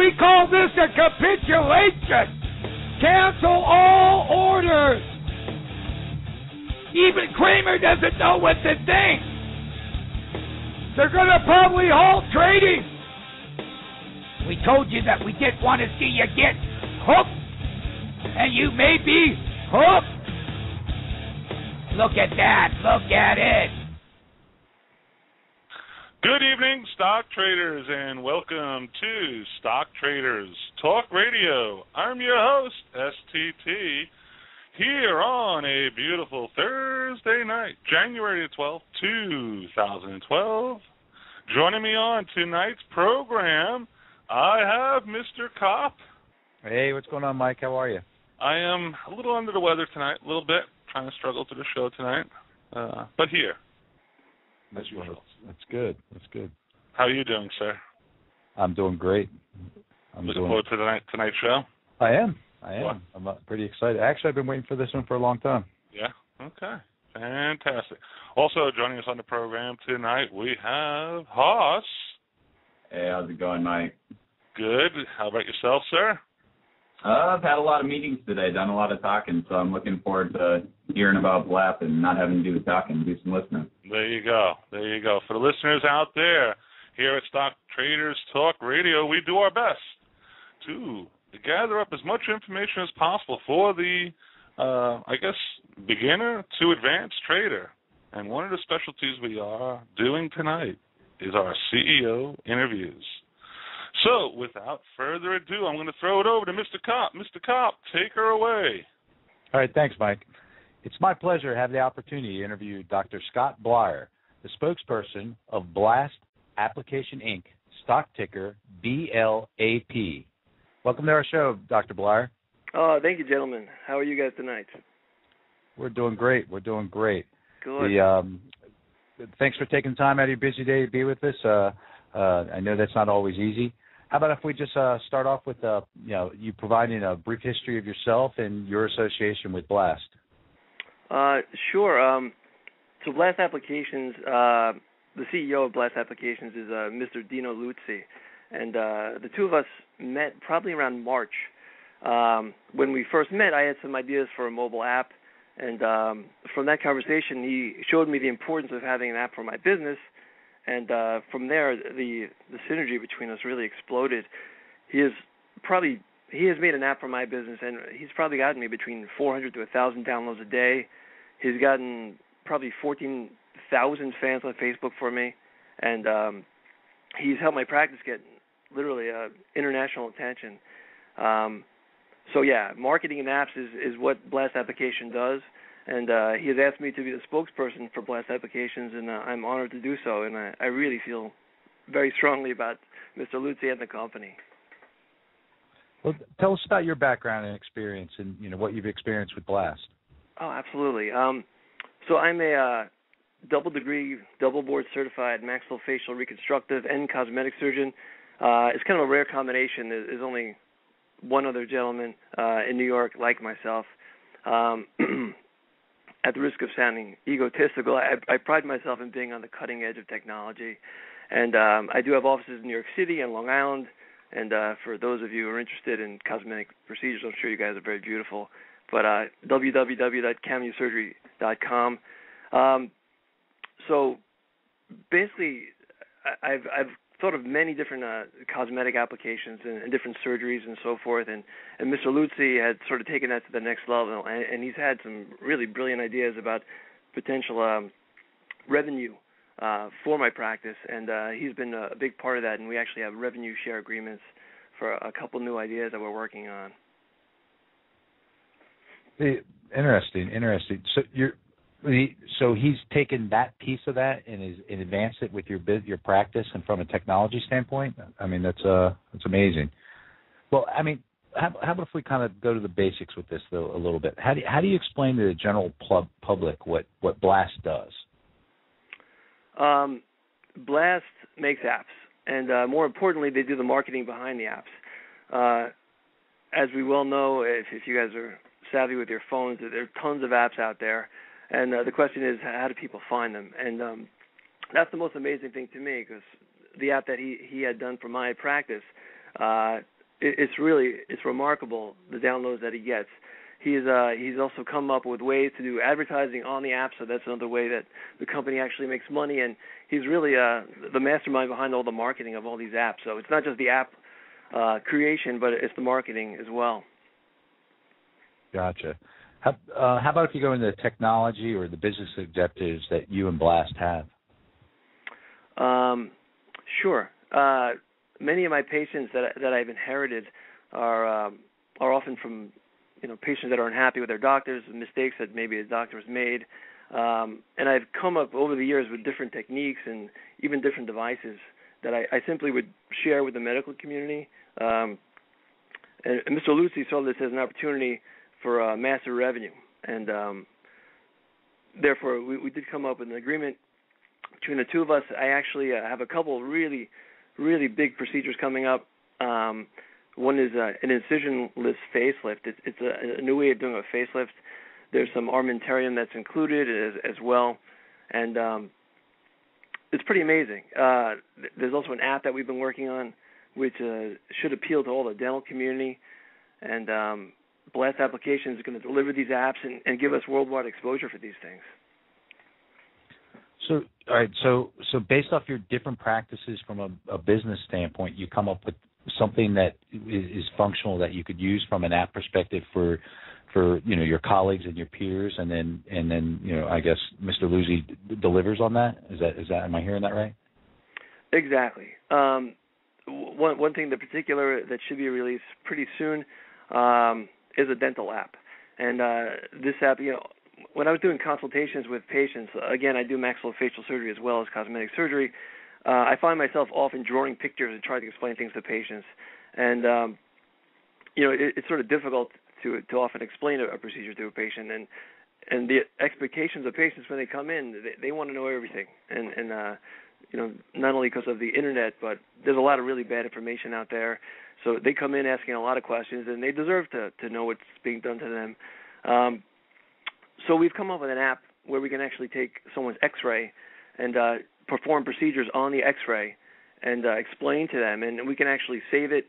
We call this a capitulation. Cancel all orders. Even Kramer doesn't know what to think. They're going to probably halt trading. We told you that we didn't want to see you get hooked, and you may be hooked. Look at that. Look at it. Good evening, stock traders, and welcome to Stock Traders Talk Radio. I'm your host, STT, here on a beautiful Thursday night, January 12th, 2012. Joining me on tonight's program, I have Mr. Kopp. Hey, what's going on, Mike? How are you? I am a little under the weather tonight, a little bit, trying to struggle through the show tonight, but here. As usual. That's good. That's good. How are you doing, sir? I'm doing great. Looking forward to tonight's show? I am. What? I'm pretty excited. Actually, I've been waiting for this one for a long time. Yeah? Okay. Fantastic. Also joining us on the program tonight, we have Hoss. Hey, how's it going, Mike? Good. How about yourself, sir? I've had a lot of meetings today, done a lot of talking, so I'm looking forward to hearing about BLAP and not having to do the talking, do some listening. There you go. There you go. For the listeners out there, here at Stock Traders Talk Radio, we do our best to gather up as much information as possible for the, beginner to advanced trader. And one of the specialties we are doing tonight is our CEO interviews. So, without further ado, I'm going to throw it over to Mr. Kopp. Mr. Kopp, take her away. All right, thanks, Mike. It's my pleasure to have the opportunity to interview Dr. Scott Blyer, the spokesperson of BLAP Application Inc., stock ticker BLAP. Welcome to our show, Dr. Blyer. Oh, thank you, gentlemen. How are you guys tonight? We're doing great. We're doing great. Good. Thanks for taking time out of your busy day to be with us. I know that's not always easy. How about if we just start off with you providing a brief history of yourself and your association with BLAP? Sure. So BLAP Applications, the CEO of BLAP Applications is Mr. Dino Luzzi, and the two of us met probably around March. When we first met, I had some ideas for a mobile app, and from that conversation, he showed me the importance of having an app for my business. And from there, the synergy between us really exploded. He has made an app for my business, and he's probably gotten me between 400 to 1,000 downloads a day. He's gotten probably 14,000 fans on Facebook for me, and he's helped my practice get literally international attention. So yeah, marketing and apps is what BLAP Application does. And he has asked me to be the spokesperson for BLAP Applications, and I'm honored to do so. And I really feel very strongly about Mr. Luzzi and the company. Well, tell us about your background and experience, and what you've experienced with BLAP. Oh, absolutely. So I'm a double degree, double board certified maxillofacial reconstructive and cosmetic surgeon. It's kind of a rare combination. There's only one other gentleman in New York like myself. At the risk of sounding egotistical, I pride myself in being on the cutting edge of technology. And I do have offices in New York City and Long Island. And for those of you who are interested in cosmetic procedures, I'm sure you guys are very beautiful. But www.camusurgery.com. So basically, I've thought of many different cosmetic applications and different surgeries and so forth, and Mr. Luzzi had sort of taken that to the next level, and he's had some really brilliant ideas about potential revenue for my practice, and he's been a big part of that, and we actually have revenue share agreements for a couple new ideas that we're working on. Interesting. So he's taken that piece of that and advanced it with your practice and from a technology standpoint. I mean, that's amazing. Well, I mean, how about if we kind of go to the basics with this though a little bit? How do you explain to the general public what BLAP does? BLAP makes apps, and more importantly, they do the marketing behind the apps. As we well know, if you guys are savvy with your phones, there are tons of apps out there. And the question is, how do people find them? And that's the most amazing thing to me, because the app that he had done for my practice, it's remarkable the downloads that he gets. He's also come up with ways to do advertising on the app, so that's another way that the company actually makes money. And he's really the mastermind behind all the marketing of all these apps. So it's not just the app creation, but it's the marketing as well. Gotcha. How about if you go into the technology or the business objectives that you and BLAST have? Sure. Many of my patients that I've inherited are often from patients that are unhappy with their doctors, mistakes that maybe a doctor has made, and I've come up over the years with different techniques and even different devices that I simply would share with the medical community. And Mr. Luzzi saw this as an opportunity for massive revenue, and therefore we did come up with an agreement between the two of us. I actually have a couple of really, really big procedures coming up. One is an incisionless facelift. It's a new way of doing a facelift. There's some armamentarium that's included as well, and it's pretty amazing. There's also an app that we've been working on, which should appeal to all the dental community, and BLAST Applications is going to deliver these apps and give us worldwide exposure for these things. So, all right. So based off your different practices from a business standpoint, you come up with something that is functional that you could use from an app perspective for your colleagues and your peers, and then I guess Mr. Luzzi delivers on that. Is that am I hearing that right? Exactly. One thing in particular that should be released pretty soon is a dental app, and this app, when I was doing consultations with patients, again, I do maxillofacial surgery as well as cosmetic surgery. I find myself often drawing pictures and trying to explain things to patients, and it's sort of difficult to often explain a procedure to a patient, and the expectations of patients when they come in, they want to know everything, and not only because of the internet, but there's a lot of really bad information out there, so they come in asking a lot of questions, and they deserve to know what's being done to them. So we've come up with an app where we can actually take someone's X-ray and perform procedures on the X-ray and explain to them, and we can actually save it,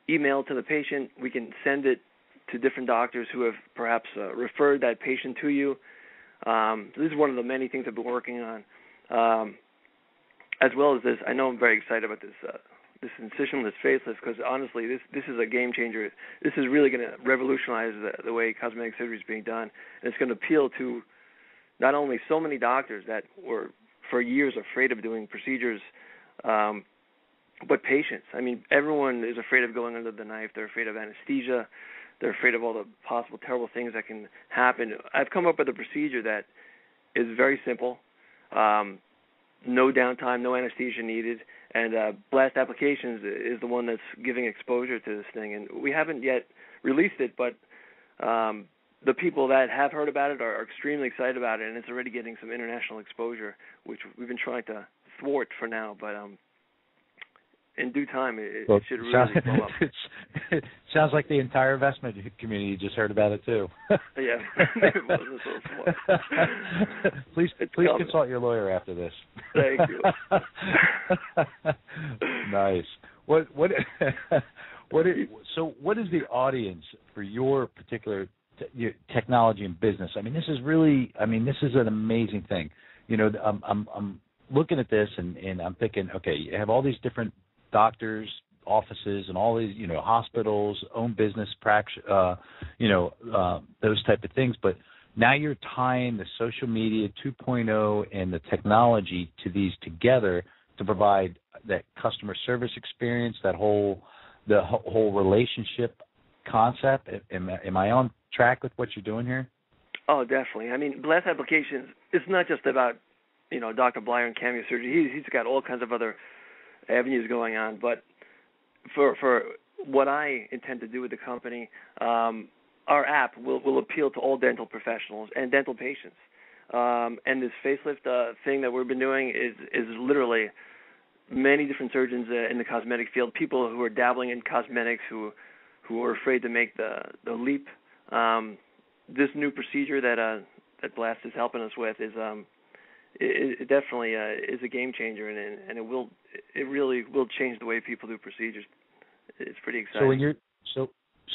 email it to the patient. We can send it to different doctors who have perhaps referred that patient to you. So this is one of the many things I've been working on. As well as this, I know I'm very excited about this incisionless facelift because honestly, this is a game changer. This is really going to revolutionize the way cosmetic surgery is being done, and it's going to appeal to not only so many doctors that were for years afraid of doing procedures, but patients. I mean, everyone is afraid of going under the knife. They're afraid of anesthesia. They're afraid of all the possible terrible things that can happen. I've come up with a procedure that is very simple, no downtime, no anesthesia needed, and BLAST Applications is the one that's giving exposure to this thing. And we haven't yet released it, but the people that have heard about it are extremely excited about it, and it's already getting some international exposure, which we've been trying to thwart for now. But in due time, it should really blow up. It sounds like the entire investment community just heard about it too. Yeah, maybe it wasn't so smart. Please consult your lawyer after this. Thank you. Nice. So what is the audience for your particular technology and business? I mean, this is an amazing thing. I'm looking at this and I'm thinking, okay, you have all these different doctors, offices, and all these, hospitals, own business, those type of things. But now you're tying the social media 2.0 and the technology to these together to provide that customer service experience, the whole relationship concept. Am I on track with what you're doing here? Oh, definitely. I mean, BLAST Applications, it's not just about, Dr. Blyer and Cameo Surgery. He's got all kinds of other avenues going on. But for what I intend to do with the company, our app will appeal to all dental professionals and dental patients. And this facelift thing that we've been doing is literally many different surgeons in the cosmetic field, people who are dabbling in cosmetics, who are afraid to make the leap. This new procedure that BLAST is helping us with is it definitely is a game changer, and it really will change the way people do procedures. it's pretty exciting.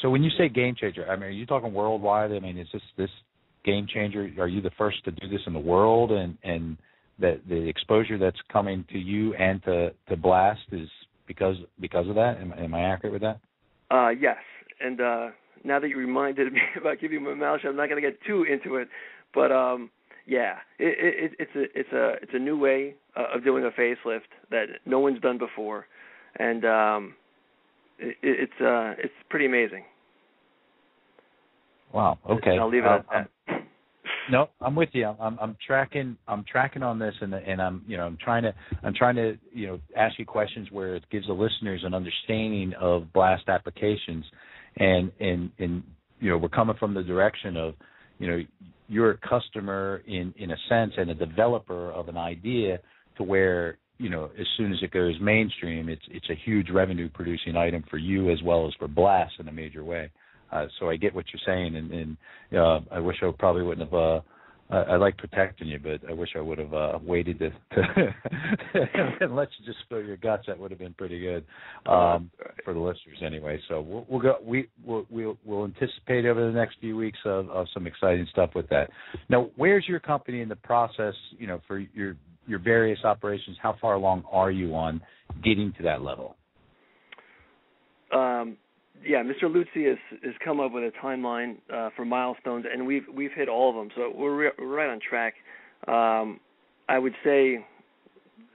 So when you say game changer, I mean, are you talking worldwide? I mean, is this game changer? Are you the first to do this in the world, and that the exposure that's coming to you and to BLAST is because of that? Am I accurate with that? Yes, and now that you reminded me about keeping my mouth shut, I'm not going to get too into it, but yeah, it's a new way of doing a facelift that no one's done before, and it's pretty amazing. Wow. Okay. And I'll leave it at that. No, I'm with you. I'm tracking on this, and I'm trying to ask you questions where it gives the listeners an understanding of BLAST applications, and we're coming from the direction of you're a customer in a sense and a developer of an idea to where as soon as it goes mainstream, it's a huge revenue producing item for you as well as for BLAST in a major way. So I get what you're saying, and I wish I probably wouldn't have. I like protecting you, but I wish I would have waited to and let you just spill your guts. That would have been pretty good for the listeners anyway. So we'll anticipate over the next few weeks of some exciting stuff with that. Now, where's your company in the process? For your various operations, how far along are you on getting to that level? Yeah, Mr. Luzzi has come up with a timeline for milestones, and we've hit all of them. So we're right on track. I would say,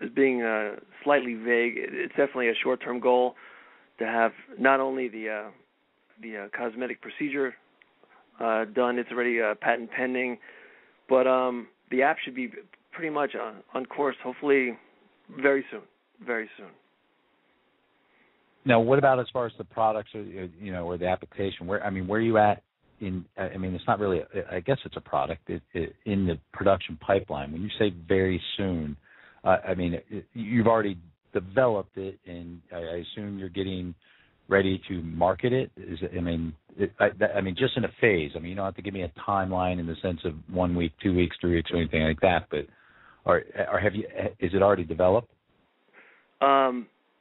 as being slightly vague, it's definitely a short-term goal to have not only the cosmetic procedure done. It's already patent pending, but the app should be pretty much on course. Hopefully, very soon. Very soon. Now, what about as far as the products or the application? Where are you at in? I mean, it's not really. I guess it's a product in the production pipeline. When you say very soon, I mean you've already developed it, and I assume you're getting ready to market it. I mean, just in a phase. I mean, you don't have to give me a timeline in the sense of 1 week, 2 weeks, 3 weeks, or anything like that. But have you? Is it already developed?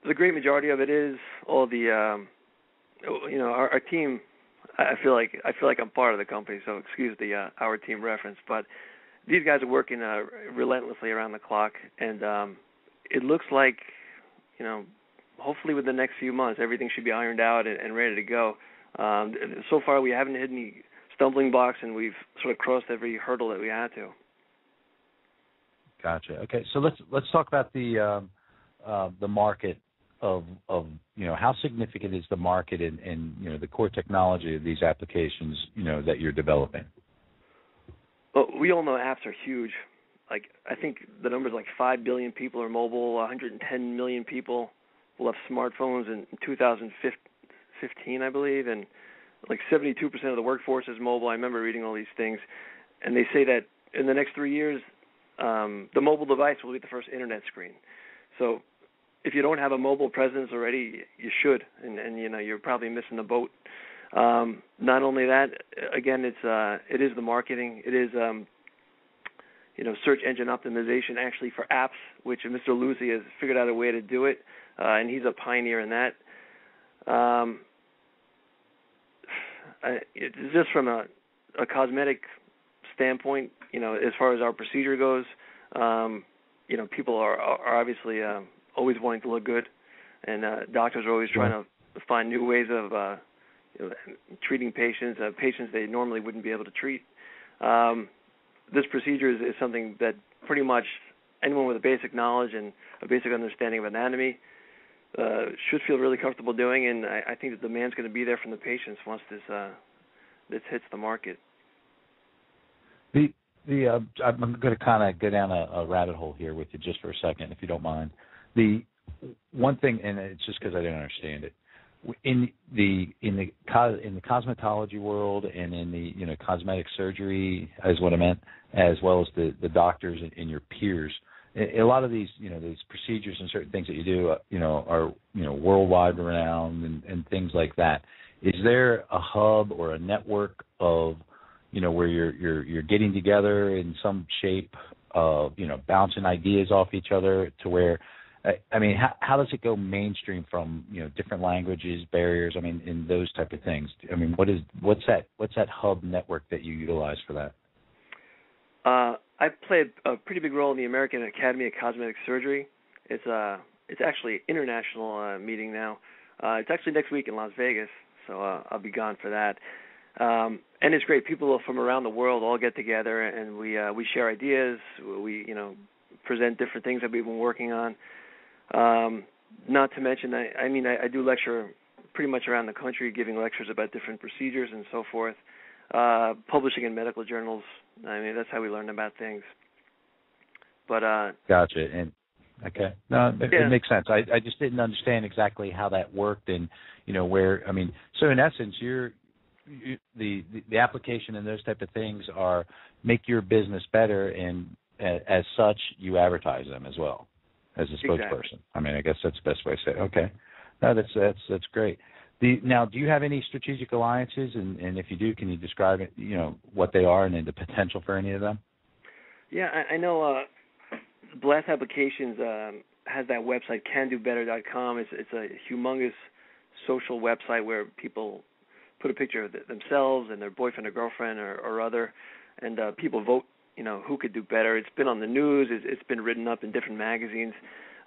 The great majority of it is all the, our team. I feel like I'm part of the company, so excuse the our team reference. But these guys are working relentlessly around the clock, and it looks like, hopefully within the next few months, everything should be ironed out and ready to go. So far, we haven't hit any stumbling blocks, and we've sort of crossed every hurdle that we had to. Gotcha. Okay, so let's talk about the market of how significant is the market and the core technology of these applications that you're developing. Well, we all know apps are huge. Like, I think the number is like 5 billion people are mobile, 110 million people will have smartphones in 2015, I believe, and like 72% of the workforce is mobile. I remember reading all these things, and they say that in the next 3 years, the mobile device will be the first internet screen. So if you don't have a mobile presence already, you should, and you're probably missing the boat. Not only that, again, it is the marketing. It is search engine optimization actually for apps, which Mr. Luzzi has figured out a way to do it, and he's a pioneer in that. It's just from a cosmetic standpoint, as far as our procedure goes, people are obviously always wanting to look good, and doctors are always trying to find new ways of treating patients they normally wouldn't be able to treat. This procedure is something that pretty much anyone with a basic knowledge and a basic understanding of anatomy should feel really comfortable doing, and I think the demand's going to be there from the patients once this hits the market. I'm going to kind of go down a rabbit hole here with you just for a second, if you don't mind. The one thing, and it's just because I didn't understand it, in the cosmetology world and in the cosmetic surgery is what I meant, as well as the doctors and your peers. A lot of these these procedures and certain things that you do are worldwide renowned and things like that. Is there a hub or a network of where you're getting together in some shape of bouncing ideas off each other to where I mean, how does it go mainstream from different languages, barriers? I mean, in those type of things. I mean, what's that hub network that you utilize for that? I played a pretty big role in the American Academy of Cosmetic Surgery. It's actually an international meeting now. It's actually next week in Las Vegas, so I'll be gone for that. And it's great. People from around the world all get together, and we share ideas. We present different things that we've been working on. Not to mention, I do lecture pretty much around the country, giving lectures about different procedures and so forth, publishing in medical journals. I mean, that's how we learn about things. But gotcha. And okay, no, it makes sense. I just didn't understand exactly how that worked, and where. I mean, so in essence, the application and those type of things are make your business better, and as such, you advertise them as well as a spokesperson. Exactly. I mean, I guess that's the best way to say it. Okay, no, that's great. Now, do you have any strategic alliances, and if you do, can you describe it? What they are and the potential for any of them? Yeah, I know. Blast Applications has that website, candobetter.com. It's a humongous social website where people put a picture of themselves and their boyfriend or girlfriend or other, and people vote. Who could do better. It's been on the news. It's been written up in different magazines.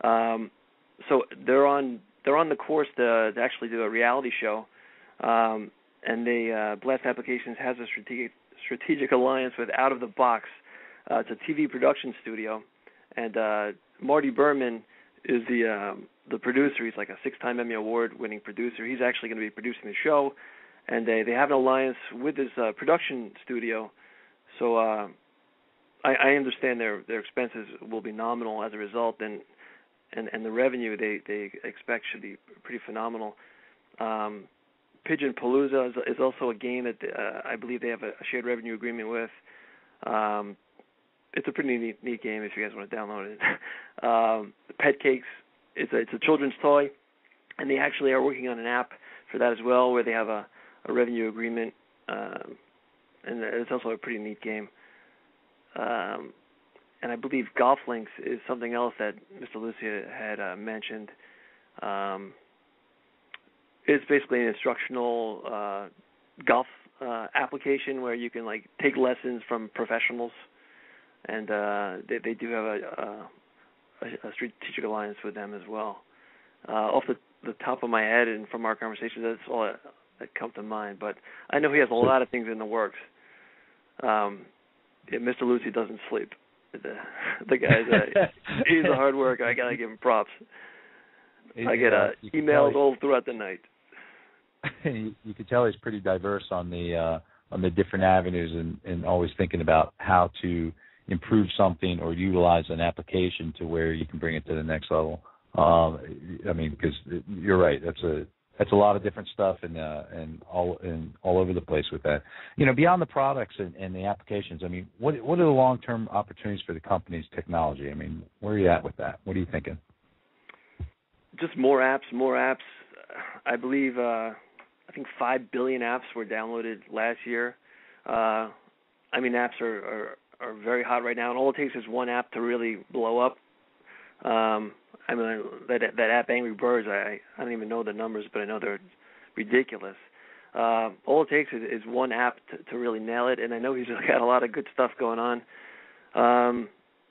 So they're on the course to actually do a reality show, and Blast Applications has a strategic alliance with Out of the Box. It's a TV production studio, and Marty Berman is the producer. He's like a 6-time Emmy Award-winning producer. He's actually going to be producing the show, and they have an alliance with this production studio. So I understand their expenses will be nominal as a result, and the revenue they expect should be pretty phenomenal. Pigeon Palooza is also a game that I believe they have a shared revenue agreement with. It's a pretty neat game if you guys want to download it. Pet Cakes, it's a children's toy, and they actually are working on an app for that as well, where they have a revenue agreement, and it's also a pretty neat game. And I believe Golf Links is something else that Mr. Lucia had mentioned. It's basically an instructional golf application where you can take lessons from professionals, and they do have a strategic alliance with them as well. Off the top of my head and from our conversation, that's all that comes to mind. But I know he has a lot of things in the works. Mr. Lucy doesn't sleep. The guy's he's a hard worker. I gotta give him props. I get emails all throughout the night. You can tell he's pretty diverse on the different avenues and always thinking about how to improve something or utilize an application to where you can bring it to the next level. I mean, because you're right. That's a lot of different stuff and all over the place with that. Beyond the products and the applications, I mean, what are the long-term opportunities for the company's technology? I mean, where are you at with that? What are you thinking? Just more apps. I believe I think 5 billion apps were downloaded last year. I mean, apps are very hot right now, and all it takes is one app to really blow up. I mean, that app Angry Birds, I don't even know the numbers, but I know they're ridiculous. All it takes is one app to really nail it, and I know he's got a lot of good stuff going on.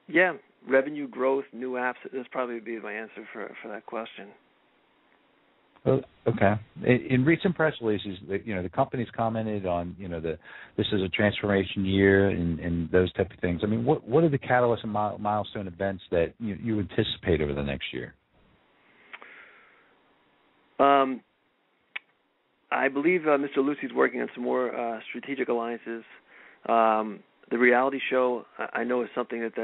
Yeah, revenue growth, new apps, that's probably be my answer for that question. Okay. In recent press releases, the company's commented on, this is a transformation year and those type of things. I mean, what are the catalyst and milestone events that you anticipate over the next year? I believe Mr. Lucy's working on some more strategic alliances. The reality show, I know, is something that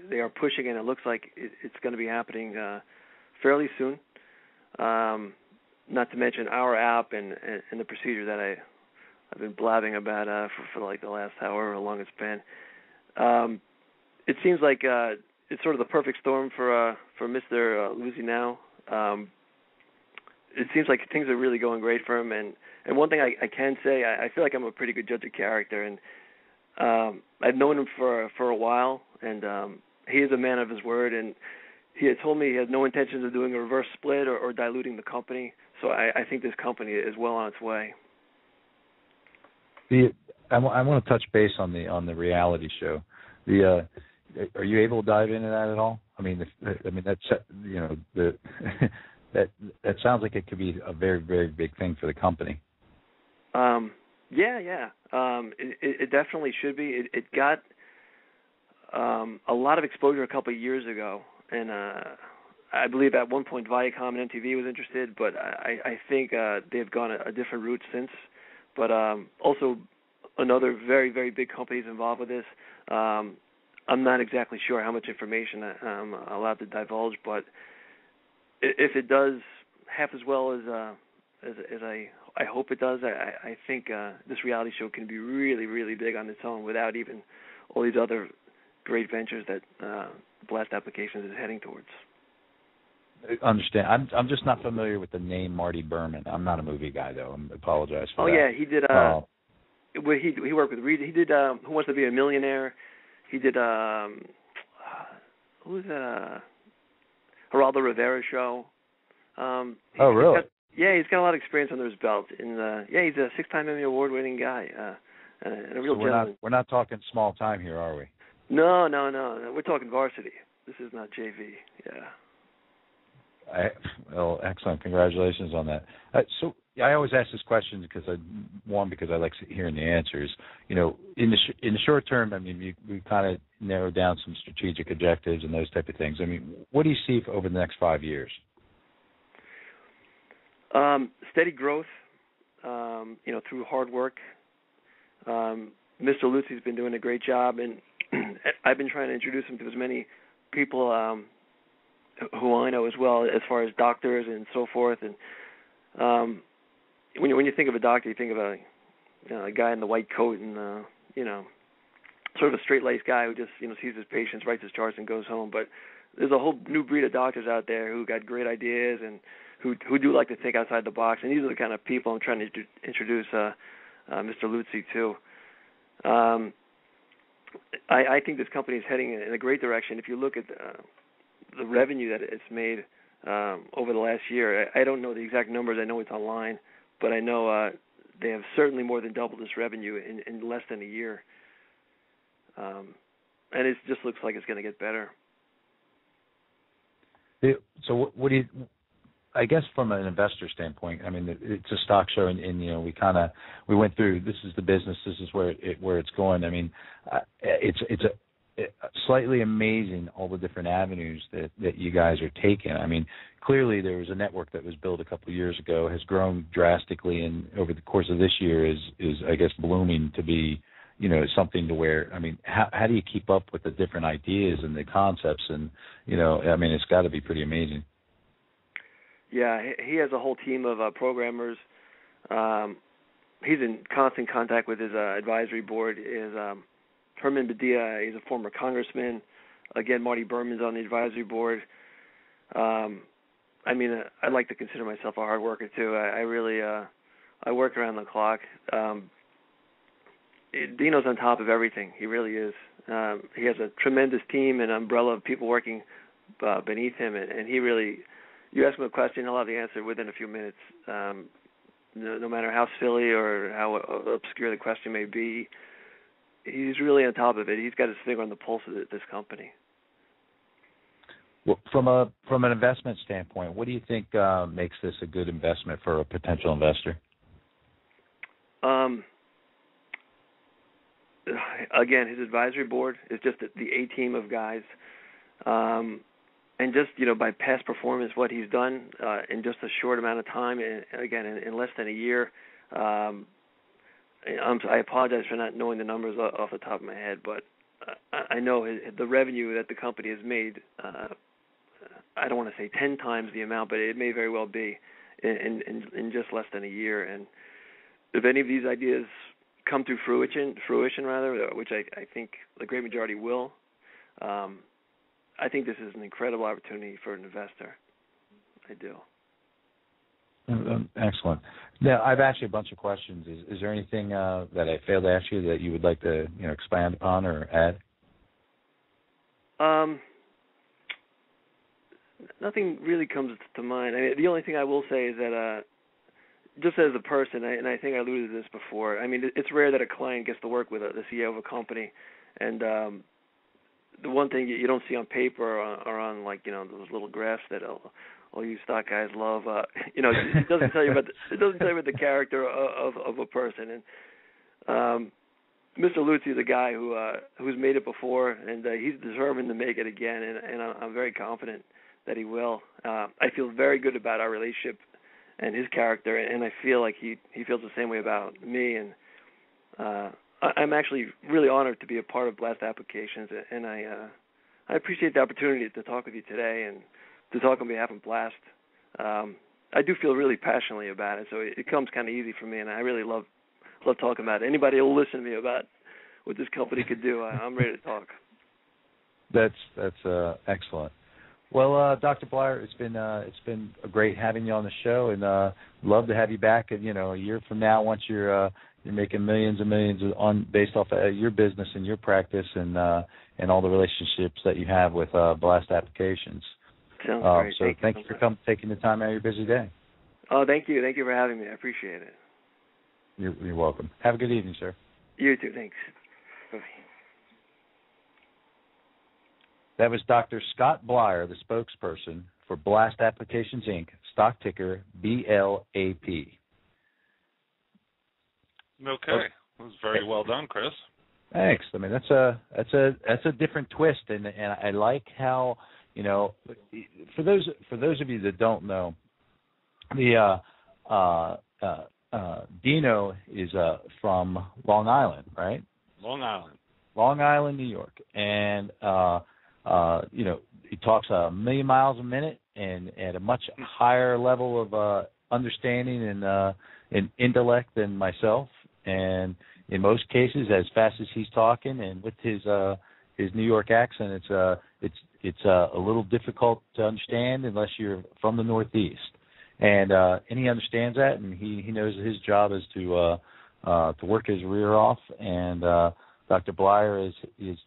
they are pushing, and it looks like it's going to be happening fairly soon. Not to mention our app and the procedure that I've been blabbing about for the last however long it's been. It seems like it's sort of the perfect storm for Mr. Lucy now. It seems like things are really going great for him, and one thing I can say, I feel like I'm a pretty good judge of character, and I've known him for a while, and he is a man of his word, and he had told me he has no intentions of doing a reverse split or diluting the company. So I think this company is well on its way. I want to touch base on the reality show. Are you able to dive into that at all? I mean, that's that sounds like it could be a very, very big thing for the company. Yeah. It definitely should be. It got a lot of exposure a couple of years ago, and I believe at one point Viacom and MTV was interested, but I think they've gone a different route since. But also another very, very big company is involved with this. I'm not exactly sure how much information I'm allowed to divulge, but if it does half as well as I hope it does, I think this reality show can be really, really big on its own without even all these other great ventures that Blast Applications is heading towards. Understand. I'm just not familiar with the name Marty Berman. I'm not a movie guy though. I apologize for that. Oh yeah, he did. He worked with Reed. He did Who Wants to Be a Millionaire. He did who was that? Geraldo Rivera show. Really? He's got a lot of experience under his belt. And he's a 6-time Emmy Award-winning guy and a real gentleman. We're not talking small time here, are we? No. We're talking varsity. This is not JV. Yeah. Well, excellent. Congratulations on that. So I always ask this question because I like hearing the answers. You know, in the short term, I mean, we kind of narrowed down some strategic objectives and those type of things. I mean, what do you see over the next 5 years? Steady growth, through hard work. Mr. Lucy's been doing a great job, and I've been trying to introduce him to as many people who I know as well, as far as doctors and so forth. And when you think of a doctor, you think of a guy in the white coat and sort of a straight-laced guy who just sees his patients, writes his charts, and goes home. But there's a whole new breed of doctors out there who got great ideas and who do like to think outside the box. And these are the kind of people I'm trying to introduce Mr. Lutzy to. I think this company is heading in a great direction. If you look at the revenue that it's made over the last year, I don't know the exact numbers. I know it's online, but I know they have certainly more than doubled this revenue in less than a year. And it just looks like it's going to get better. So what do you? I guess from an investor standpoint, I mean, it's a stock show, and we went through. This is the business. This is where it's going. I mean, it's slightly amazing all the different avenues that you guys are taking. I mean, clearly there was a network that was built a couple of years ago, has grown drastically, and over the course of this year is I guess blooming to be something to where, I mean, how do you keep up with the different ideas and the concepts? And I mean, it's got to be pretty amazing. Yeah, he has a whole team of programmers. He's in constant contact with his advisory board. Is Herman Badilla? He's a former congressman. Again, Marty Berman's on the advisory board. I mean, I like to consider myself a hard worker too. I really I work around the clock. Dino's on top of everything. He really is. He has a tremendous team and umbrella of people working beneath him, and he really. You ask him a question, he'll have the answer within a few minutes. No matter how silly or how obscure the question may be, he's really on top of it. He's got his finger on the pulse of this company. Well, from an investment standpoint, what do you think makes this a good investment for a potential investor? Again, his advisory board is just the A team of guys. And just, by past performance, what he's done in just a short amount of time, and again, in less than a year, I apologize for not knowing the numbers off the top of my head, but I know the revenue that the company has made, I don't want to say 10 times the amount, but it may very well be in just less than a year. And if any of these ideas come to fruition, which I think the great majority will, I think this is an incredible opportunity for an investor. I do. Excellent. Now, I've asked you a bunch of questions. Is there anything that I failed to ask you that you would like to expand upon or add? nothing really comes to mind. I mean, the only thing I will say is that just as a person, and I think I alluded to this before, I mean, it's rare that a client gets to work with the CEO of a company, and the one thing you don't see on paper or on, like, you know, those little graphs that all you stock guys love, you know, it doesn't tell you about the character of a person. And Mr. Luzzi is a guy who's made it before, and he's determined to make it again, and I'm very confident that he will. I feel very good about our relationship and his character, and I feel like he feels the same way about me. And I'm actually really honored to be a part of BLAST Applications, and I appreciate the opportunity to talk with you today and to talk on behalf of BLAST. I do feel really passionately about it, so it comes kind of easy for me, and I really love talking about it. Anybody who will listen to me about what this company could do, I'm ready to talk. That's excellent. Well, Dr. Bleier, it's been great having you on the show, and love to have you back. And a year from now, once you're making millions and millions based off of your business and your practice and all the relationships that you have with BLAST Applications. Sounds great. So thank you for taking the time out of your busy day. Oh, thank you for having me. I appreciate it. You're welcome. Have a good evening, sir. You too. Thanks. Bye. That was Dr. Scott Bleier, the spokesperson for BLAST Applications, Inc., stock ticker BLAP. Okay. That was very well done, Chris. Thanks. I mean, that's a different twist, and I like how, for those of you that don't know, the Dino is from Long Island, right? Long Island, New York, and he talks 1,000,000 miles a minute and at a much higher level of understanding and intellect than myself, and in most cases as fast as he's talking, and with his New York accent, it's a little difficult to understand unless you're from the Northeast, and he understands that, and he knows his job is to work his rear off, and Dr. Bleier is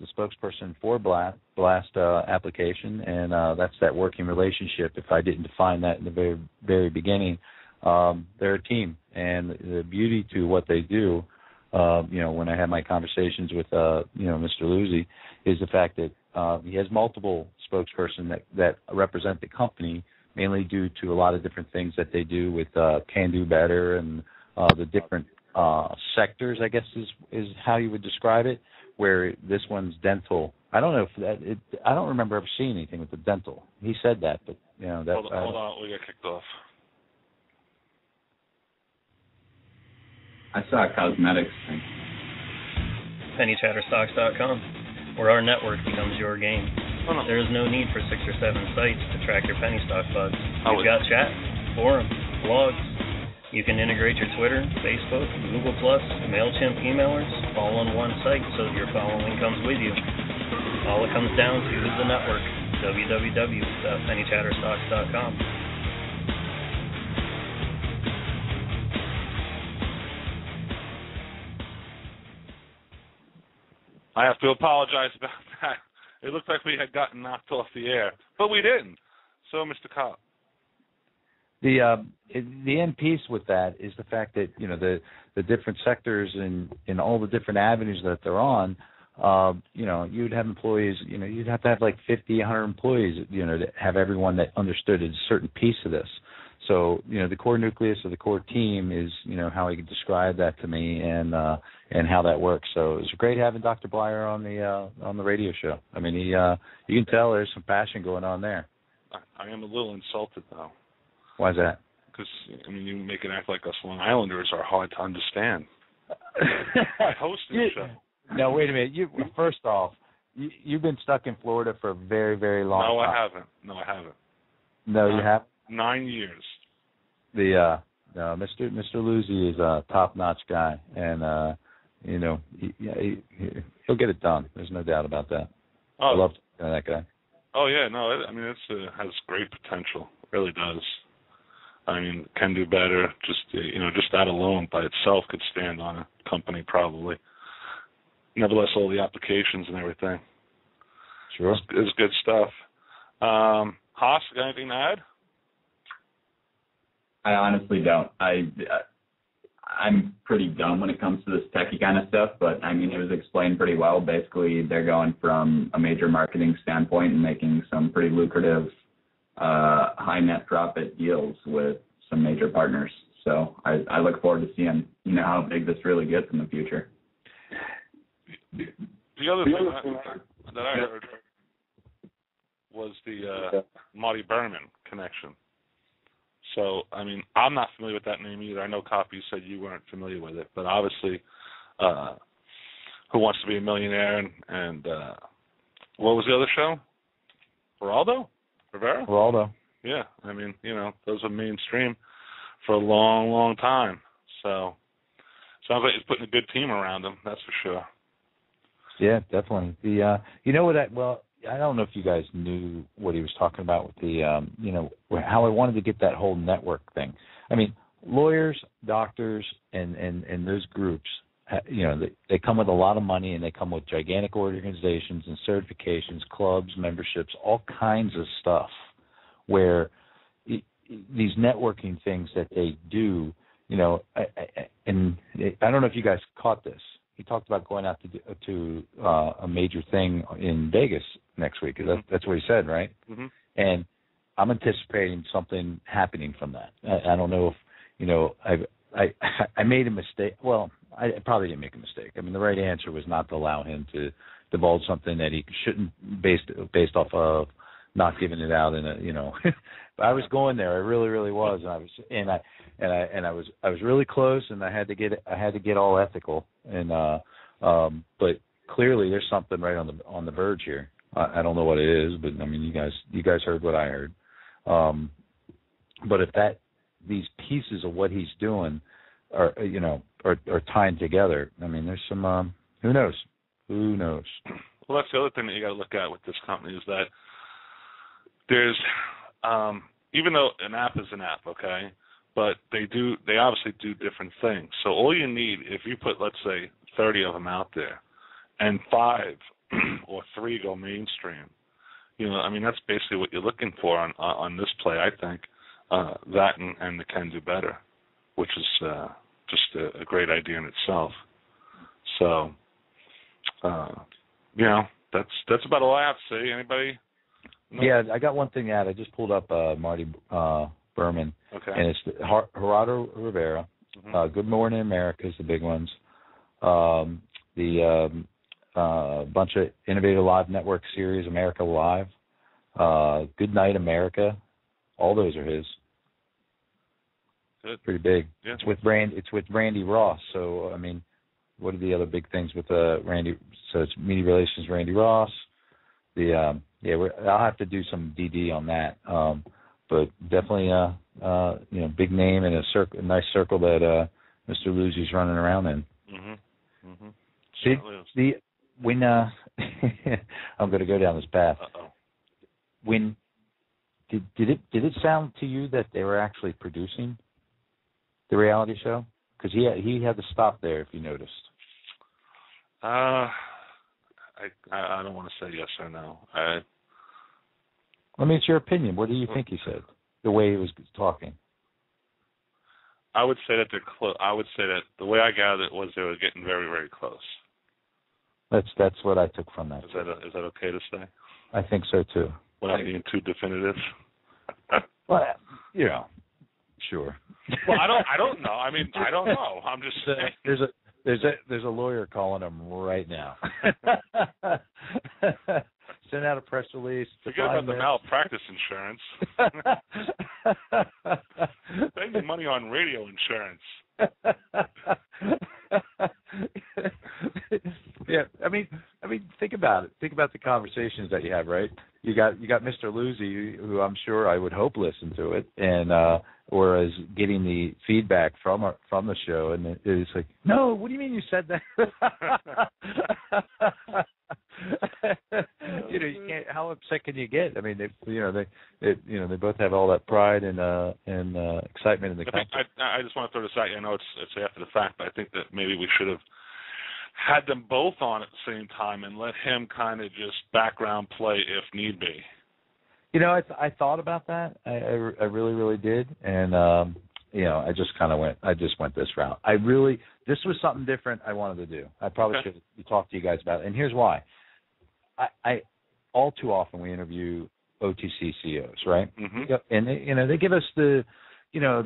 the spokesperson for BLAST Application, and that's that working relationship. If I didn't define that in the very, very beginning, they're a team, and the beauty to what they do, when I have my conversations with, Mr. Luzzi, is the fact that he has multiple spokespersons that represent the company, mainly due to a lot of different things that they do with Can Do Better and the different sectors, I guess is how you would describe it, where this one's dental. I don't know if I don't remember ever seeing anything with the dental. He said that, but that's hold on, we got kicked off. I saw a cosmetics thing. PennyChatterStocks.com, where our network becomes your game. There is no need for 6 or 7 sites to track your penny stock bugs. We've got chat, forums, blogs. You can integrate your Twitter, Facebook, Google+, MailChimp emailers all on one site so that your following comes with you. All it comes down to is the network, www.pennychatterstocks.com. I have to apologize about that. It looked like we had gotten knocked off the air, but we didn't. So, Mr. Kopp. The end piece with that is the fact that the different sectors and all the different avenues that they're on. You'd have employees. You'd have to have like 50, 100 employees. To have everyone that understood a certain piece of this. So the core nucleus of the core team is how he could describe that to me and how that works. So it's great having Dr. Bleier on the radio show. I mean, you can tell there's some passion going on there. I am a little insulted though. Why is that? Because, you make it act like us Long Islanders are hard to understand. I host this show. No, wait a minute. First off, you've been stuck in Florida for a very, very long time. No, I haven't. No, you haven't? 9 years. Mr. Luzzi is a top-notch guy, and, he'll get it done. There's no doubt about that. Oh. I love that guy. Oh, yeah, no, it has great potential. It really does. Can Do Better. Just that alone by itself could stand on a company probably. Nevertheless, all the applications and everything. Sure. It's good stuff. Haas, got anything to add? I honestly don't. I'm pretty dumb when it comes to this techie kind of stuff, but I mean, it was explained pretty well. Basically, they're going from a major marketing standpoint and making some pretty lucrative, high net profit deals with some major partners. So I look forward to seeing, how big this really gets in the future. The other thing that I heard was the Marty Berman connection. So, I mean, I'm not familiar with that name either. I know Copy said you weren't familiar with it, but obviously, Who Wants to Be a Millionaire and what was the other show? Geraldo? Rivera? Geraldo. Yeah, I mean, those are mainstream for a long, long time. So, sounds like he's putting a good team around him, that's for sure. Yeah, definitely. I don't know if you guys knew what he was talking about with the, how I wanted to get that whole network thing. I mean, lawyers, doctors, and those groups, they come with a lot of money, and they come with gigantic organizations and certifications, clubs, memberships, all kinds of stuff, where these networking things that they do, and I don't know if you guys caught this. He talked about going out to a major thing in Vegas next week. That's what he said, right? Mm-hmm. And I'm anticipating something happening from that. I don't know if, I made a mistake. Well, I probably didn't make a mistake. I mean, the right answer was not to allow him to divulge something that he shouldn't, based off of not giving it out in a, I was going there. I really, really was. And I was really close, and I had to get all ethical. And but clearly there's something right on the verge here. I don't know what it is, but I mean, you guys heard what I heard. But if these pieces of what he's doing are tying together, I mean, there's some who knows. Well, that's the other thing that you got to look at with this company is that there's even though an app is an app, okay, but they obviously do different things. So all you need, if you put, let's say, 30 of them out there, and 5 or 3 go mainstream, I mean, that's basically what you're looking for on this play, I think. That and the Can Do Better, which is just a great idea in itself. So, that's about all I have to say. Anybody? No? Yeah, I got one thing to add. I just pulled up Marty Berman, okay. And it's Geraldo Rivera. Mm-hmm. Good Morning America is the big ones. The bunch of Innovative Live Network series, America Live, Good Night America. All those are his. Good. Pretty big. Yeah. It's with Randy Ross. So I mean, what are the other big things with Randy? So it's media relations, Randy Ross. I'll have to do some DD on that. But definitely, big name and a nice circle that Mr. Luzzi's running around in. Mm-hmm. Mm-hmm. See, when I'm going to go down this path. Uh-oh. When did it sound to you that they were actually producing the reality show? Because he had to stop there, if you noticed. I don't want to say yes or no. I mean, it's your opinion. What do you think he said? The way he was talking. I would say that they're close. I would say that the way I gathered it was they were getting very, very close. That's what I took from that. Is that okay to say? I think so too. Without being too definitive. Well, sure. Well, I don't know. I mean, I don't know. I'm just saying. There's a lawyer calling him right now. Send out a press release. Forget about the malpractice insurance. Spend your money on radio insurance. Yeah, I mean, think about it. Think about the conversations that you have, right? You got Mr. Luzzi, who I'm sure I would hope listened to it, and or is getting the feedback from the show, and it's like, no, what do you mean you said that? You can't. How upset can you get? I mean, they both have all that pride and excitement in the company. I just want to throw this out. I know it's after the fact, but I think that maybe we should have had them both on at the same time and let him kind of just background play if need be. I thought about that. I really, really did, and I just went this route. This was something different I wanted to do. I probably should talk to you guys about it, and here's why. I all too often we interview OTC CEOs, right? Mm-hmm. And they give us the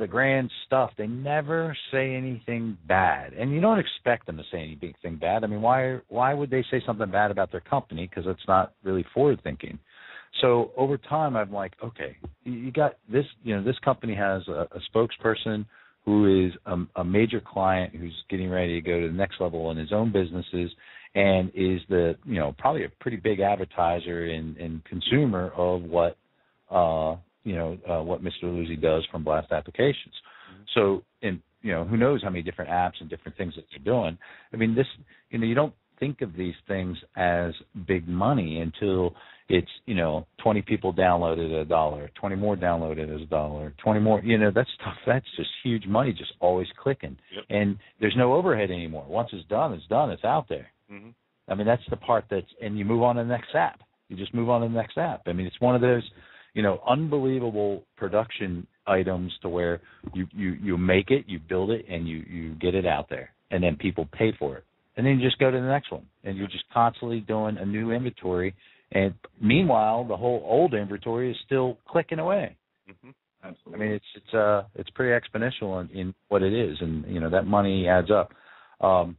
grand stuff. They never say anything bad, and you don't expect them to say anything bad. I mean, why would they say something bad about their company? Because it's not really forward thinking. So over time, I'm like, okay, you got this. This company has a spokesperson who is a major client who's getting ready to go to the next level in his own businesses, and is probably a pretty big advertiser and consumer of what Mr. Luzzi does from Blast Applications. Mm-hmm. So, who knows how many different apps and different things that they're doing. I mean, this, you don't think of these things as big money until it's, 20 people downloaded at $1, 20 more downloaded as $1, 20 more, that stuff, that's just huge money, just always clicking. Yep. And there's no overhead anymore. Once it's done, it's out there. Mm-hmm. I mean, that's the part and you move on to the next app. You just move on to the next app. I mean, it's one of those, unbelievable production items to where you make it, you build it, and you get it out there, and then people pay for it. And then you just go to the next one, and you're just constantly doing a new inventory. And meanwhile, the whole old inventory is still clicking away. Mm-hmm. I Absolutely. mean, it's pretty exponential in what it is, and that money adds up. I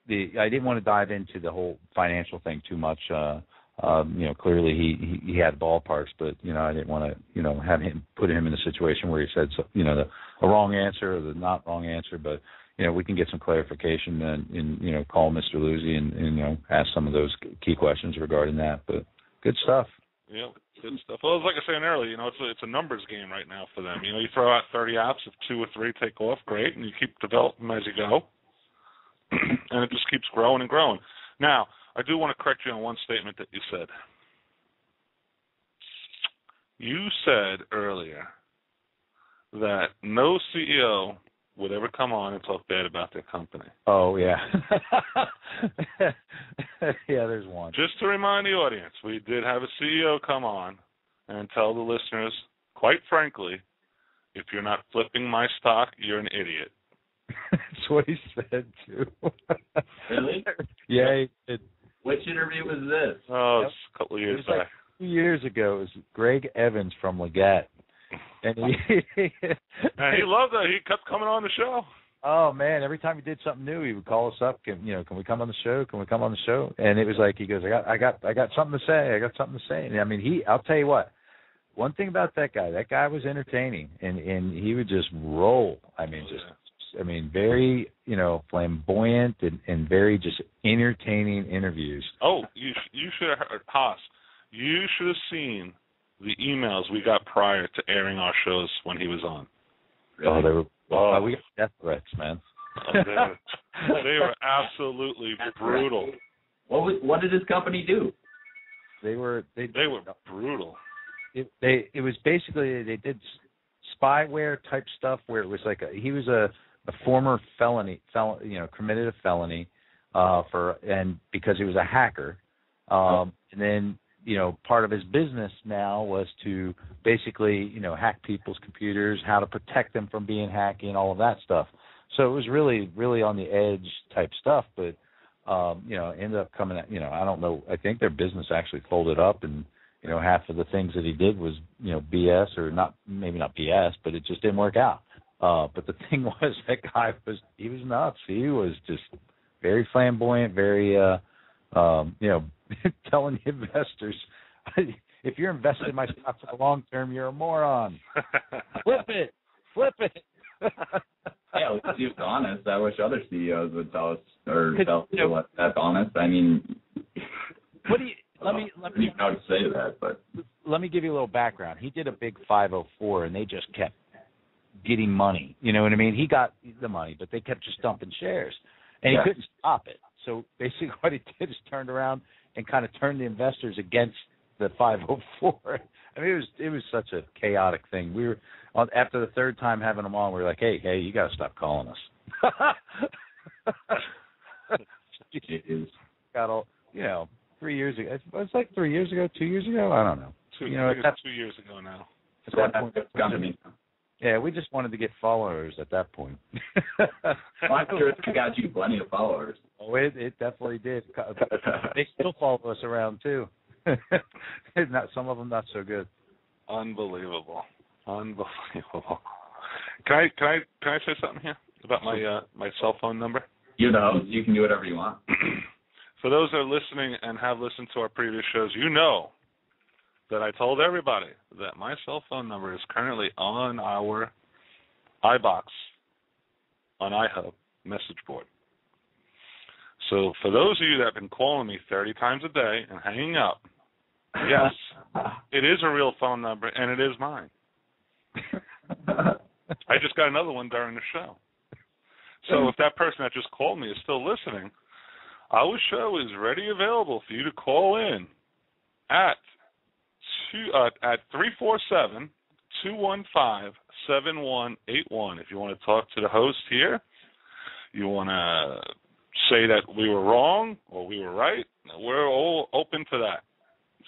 didn't want to dive into the whole financial thing too much. Clearly he had ballparks, but I didn't want to have him put him in a situation where he said a wrong answer or the not wrong answer. But we can get some clarification and call Mr. Luzzi and ask some of those key questions regarding that. But good stuff. Yeah, good stuff. Well, like I was saying earlier, it's a numbers game right now for them. You throw out 30 apps, if 2 or 3 take off, great, and you keep developing them as you go, and it just keeps growing and growing. Now, I do want to correct you on one statement that you said. You said earlier that no CEO would ever come on and talk bad about their company. Oh, yeah. Yeah, there's one. Just to remind the audience, we did have a CEO come on and tell the listeners, quite frankly, if you're not flipping my stock, you're an idiot. That's what he said, too. Really? Yeah. He did. Which interview was this? Oh, it's a couple of years back. Like 2 years ago. It was Greg Evans from Leggett. And he loved that. He kept coming on the show. Oh, man. Every time he did something new, he would call us up. Can we come on the show? Can we come on the show? And it was like, he goes, I got something to say. I got something to say. And I mean, I'll tell you what. One thing about that guy was entertaining, and he would just roll. I mean, very, flamboyant and very just entertaining interviews. Oh, you should have heard, Haas, you should have seen the emails we got prior to airing our shows when he was on. Really? We got death threats, man. They were absolutely brutal. What did his company do? They were brutal. It was basically, they did spyware type stuff where it was like he was a former committed a felony because he was a hacker, and then part of his business now was to basically hack people's computers, how to protect them from being hacked, and all of that stuff. So it was really, really on the edge type stuff, but ended up coming at, I don't know, I think their business actually folded up, and half of the things that he did was BS, or maybe not BS, but it just didn't work out. But the thing was, that guy was nuts. He was just very flamboyant, very, telling investors, if you're invested in my stock for the long term, you're a moron. Flip it. Yeah, at least he was honest. I wish other CEOs would tell us, or tell people that's honest. I mean, let me I don't even know how to say that, but let me give you a little background. He did a big 504, and they just kept getting money. You know what I mean? He got the money, but they kept just dumping shares, and he couldn't stop it. So basically what he did is turned around and kind of turned the investors against the 504. I mean, it was such a chaotic thing. We were, after the third time having him on, we were like, hey, you got to stop calling us. Jeez. Got all, 3 years ago. It was like 3 years ago, 2 years ago. I don't know. 2 years ago now. At that point, yeah, we just wanted to get followers at that point. Well, I'm sure it got you plenty of followers. Oh, it definitely did. They still follow us around too. Some of them not so good. Unbelievable. Can I say something here about my cell phone number? You know, you can do whatever you want. For those that are listening and have listened to our previous shows, you know that I told everybody that my cell phone number is currently on our iBox, on iHub message board. So for those of you that have been calling me 30 times a day and hanging up, yes, it is a real phone number, and it is mine. I just got another one during the show. So if that person that just called me is still listening, our show is ready, available for you to call in at 347-215-7181. If you want to talk to the host here, you want to say that we were wrong or we were right, we're all open to that.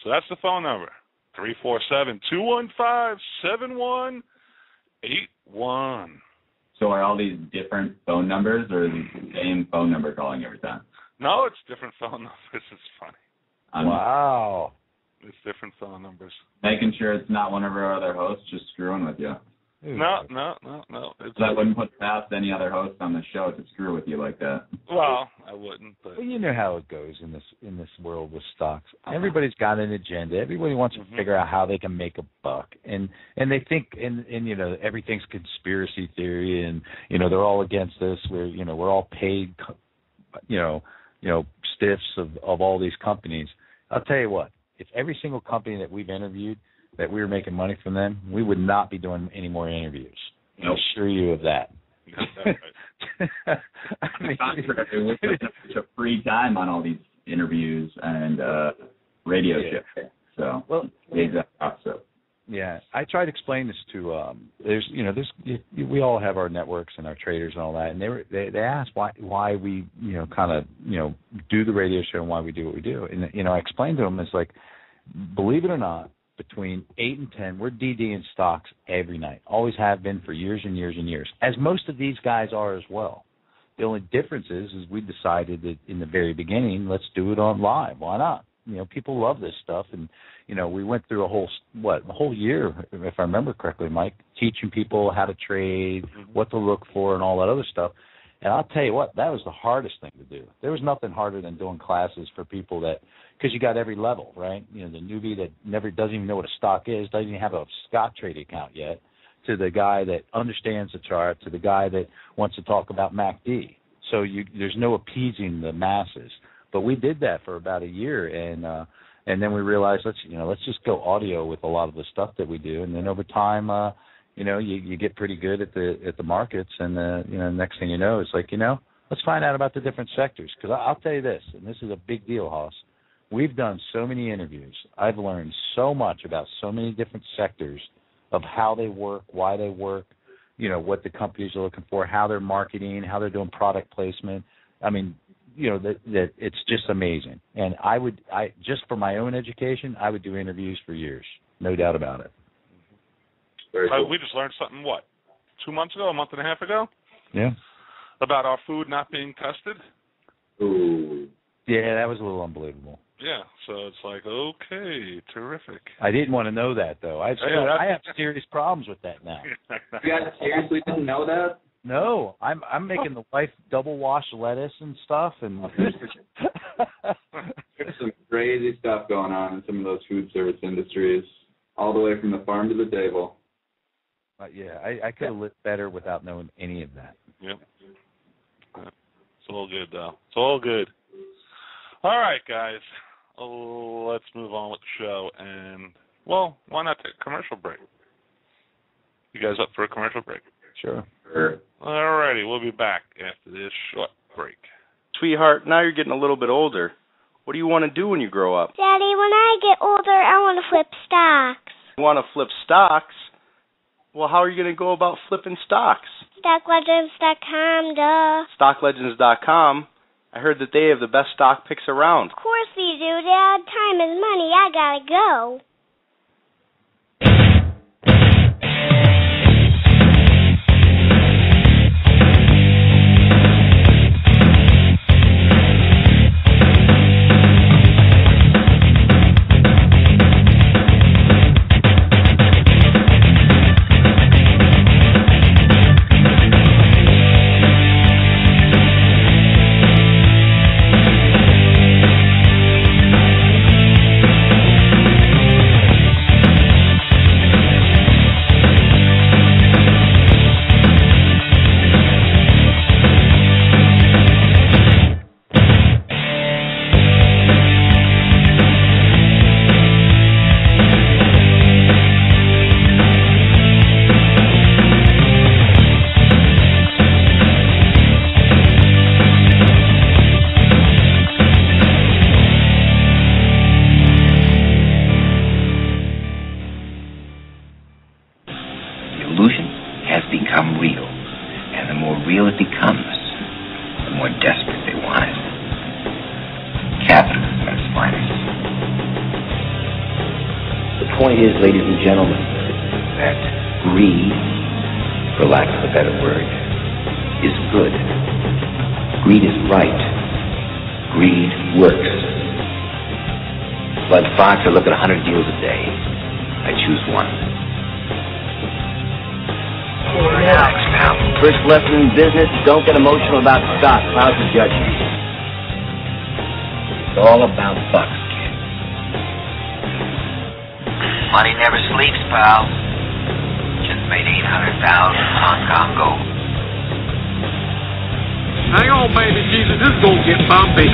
So that's the phone number, 347-215-7181. So are all these different phone numbers, or is it the same phone number calling every time? No, it's different phone numbers. It's funny. Wow. It's different phone numbers. Making sure it's not one of our other hosts just screwing with you. No. I wouldn't put past any other host on the show to screw with you like that. Well, I wouldn't. But well, you know how it goes in this world with stocks. Everybody's got an agenda. Everybody wants to figure out how they can make a buck, and they think and you know everything's conspiracy theory, and you know they're all against us. We're all paid, stiffs of all these companies. I'll tell you what. If every single company that we've interviewed, that we were making money from them, we would not be doing any more interviews. Nope. I assure you of that. That's right. We have free time on all these interviews and radio shows. So, exactly opposite. Yeah, I tried to explain this to we all have our networks and our traders and all that, and they asked why we do the radio show and why we do what we do, and I explained to them, it's like, believe it or not, between 8 and 10, we're DD-ing stocks every night, always have been for years and years and years, as most of these guys are as well. The only difference is we decided that in the very beginning, let's do it on live. Why not? People love this stuff, and we went through a whole year, if I remember correctly, Mike, teaching people how to trade, what to look for, and all that other stuff. And I'll tell you what, that was the hardest thing to do. There was nothing harder than doing classes for people because you got every level, right? The newbie that doesn't even know what a stock is, doesn't even have a stock trading account yet, to the guy that understands the chart, to the guy that wants to talk about MACD. So there's no appeasing the masses. But we did that for about a year, and then we realized let's just go audio with a lot of the stuff that we do, and then over time, you get pretty good at the markets, and next thing you know, it's like let's find out about the different sectors. Because I'll tell you this, and this is a big deal, Hoss. We've done so many interviews. I've learned so much about so many different sectors of how they work, why they work, what the companies are looking for, how they're marketing, how they're doing product placement. I mean, that it's just amazing. And I just for my own education, I would do interviews for years, no doubt about it. We just learned something, 2 months ago, a month and a half ago? Yeah. About our food not being tested? Ooh. Yeah, that was a little unbelievable. Yeah, so it's like, okay, terrific. I didn't want to know that, though. I have serious problems with that now. You guys seriously didn't know that? No, I'm making the wife double wash lettuce and stuff, and there's some crazy stuff going on in some of those food service industries, all the way from the farm to the table. Yeah, I could have lived better without knowing any of that. Yep. It's all good, though. It's all good. All right, guys. Let's move on with the show, and why not take a commercial break? You guys up for a commercial break? Sure. All righty, we'll be back after this short break. Sweetheart, now you're getting a little bit older. What do you want to do when you grow up? Daddy, when I get older, I want to flip stocks. You want to flip stocks? Well, how are you going to go about flipping stocks? StockLegends.com, duh. StockLegends.com? I heard that they have the best stock picks around. Of course they do, Dad. Time is money. I gotta go. become real. And the more real it becomes, the more desperate they want it. Capitalism at its finest. The point is, ladies and gentlemen, that greed, for lack of a better word, is good. Greed is right. Greed works. Bud Fox, I look at 100 deals a day. I choose one. Relax, pal. First lesson in business, don't get emotional about stock. Crowds will judge you. It's all about bucks, kid. Money never sleeps, pal. Just made 800,000 Hong Kong gold. Hang on, baby Jesus, this is gonna get bumpy.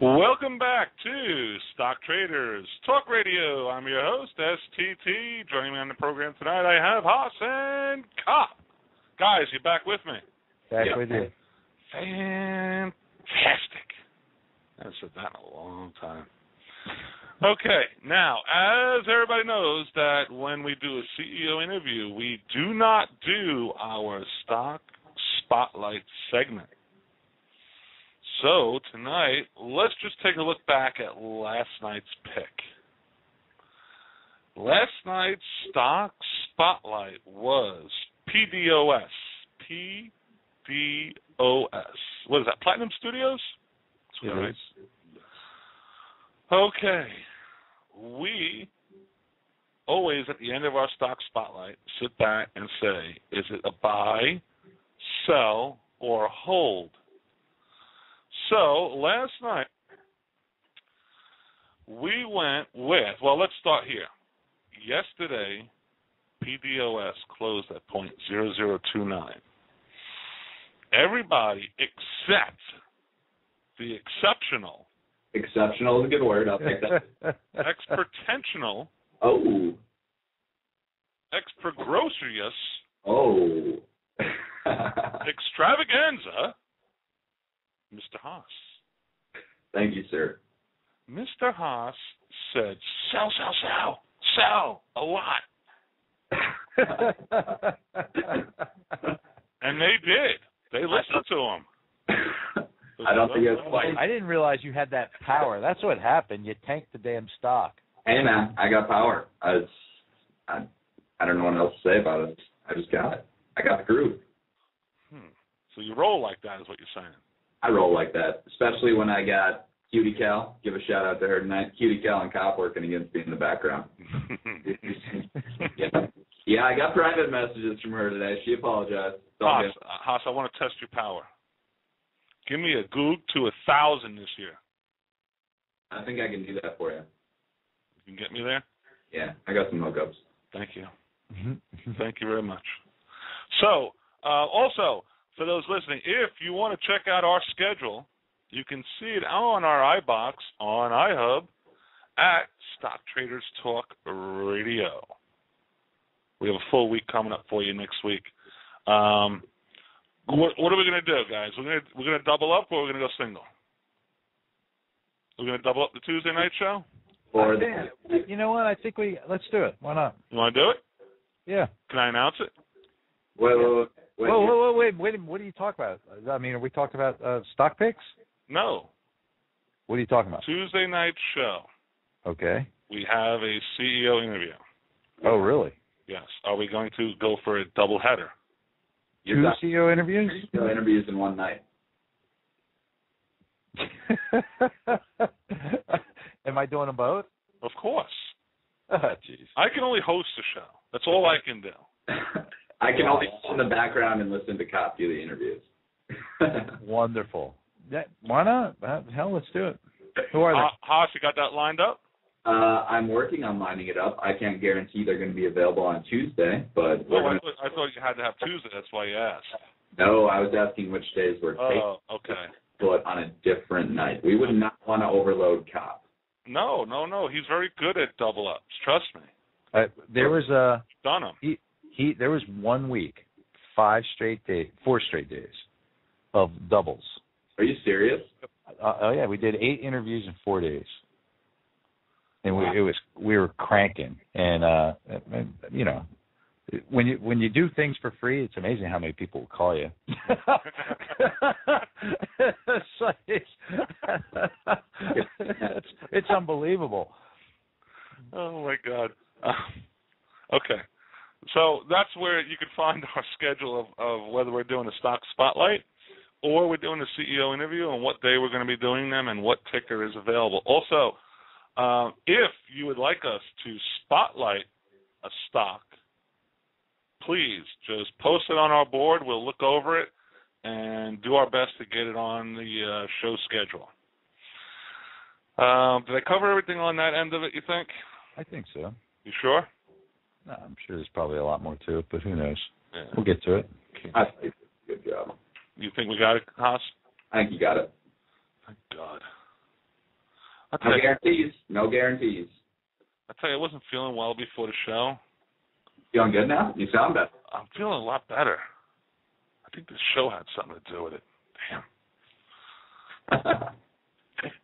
Welcome back to Stock Traders Talk Radio. I'm your host, STT. Joining me on the program tonight, I have Haas and Cop. Guys, you back with me? Back with you. Fantastic. I haven't said that in a long time. Okay, now, as everybody knows that when we do a CEO interview, we do not do our Stock Spotlight segment. So, tonight, let's just take a look back at last night's pick. Last night's Stock Spotlight was PDOS. PDOS. What is that, Platinum Studios? Yeah, right. Okay. We always, at the end of our Stock Spotlight, sit back and say, is it a buy, sell, or hold? So, last night, we went with, well, let's start here. Yesterday, PDOS closed at .0029. Everybody except the exceptional. Exceptional is a good word. I'll take that. Expertentional. Oh. Expergroceries. Oh. Extravaganza. Mr. Haas. Thank you, sir. Mr. Haas said, sell, sell, sell, sell, a lot. And they did. They listened to him. I don't think it's quite. I didn't realize you had that power. That's what happened. You tanked the damn stock. Hey, man, I got power. I don't know what else to say about it. I just got it. I got the groove. So you roll like that is what you're saying. I roll like that, especially when I got Cutie Cal. Give a shout out to her tonight. Cutie Cal and Cop working against me in the background. Yeah, I got private messages from her today. She apologized. Haas, I want to test your power. Give me a goog to 1,000 this year. I think I can do that for you. You can get me there? Yeah, I got some hookups. Thank you. Thank you very much. So, also, for those listening, if you want to check out our schedule, you can see it on our iBox, on iHub, at Stock Traders Talk Radio. We have a full week coming up for you next week. What are we going to do, guys? We're going to double up, or we're going to go single? We're going to double up the Tuesday night show? Or you know what? I think let's do it. Why not? You want to do it? Yeah. Can I announce it? Wait. What are you talking about? I mean, are we talking about stock picks? No. What are you talking about? Tuesday night show. Okay. We have a CEO interview. Oh, really? Yes. Are we going to go for a double header? Two CEO interviews? CEO interviews in one night. Am I doing them both? Of course. Oh, jeez. I can only host a show. That's all I can do. I can only sit in the background and listen to Cop do the interviews. Wonderful. Why not? Hell, let's do it. Who are they? Haas, you got that lined up? I'm working on lining it up. I can't guarantee they're going to be available on Tuesday, but I thought you had to have Tuesday. That's why you asked. No, I was asking which days were taken. Oh, okay. But on a different night. We would not want to overload Cop. No. He's very good at double ups. Trust me. There was done him. There was 1 week, 4 straight days of doubles. Are you serious? Oh yeah, we did 8 interviews in 4 days. and we were cranking, and you know, when you do things for free, it's amazing how many people will call you. It's unbelievable. Oh my God. Okay, so that's where you can find our schedule of whether we're doing a stock spotlight or we're doing a CEO interview and what day we're going to be doing them and what ticker is available. Also, if you would like us to spotlight a stock, please just post it on our board. We'll look over it and do our best to get it on the show schedule. Did I cover everything on that end of it, you think? I think so. You sure? No, I'm sure there's probably a lot more to it, but who knows? Yeah. We'll get to it. I think good job. You think we got it, Haas? I think you got it. Thank God. No guarantees. No guarantees. I tell you, I wasn't feeling well before the show. Feeling good now? You sound better. I'm feeling a lot better. I think this show had something to do with it. Damn.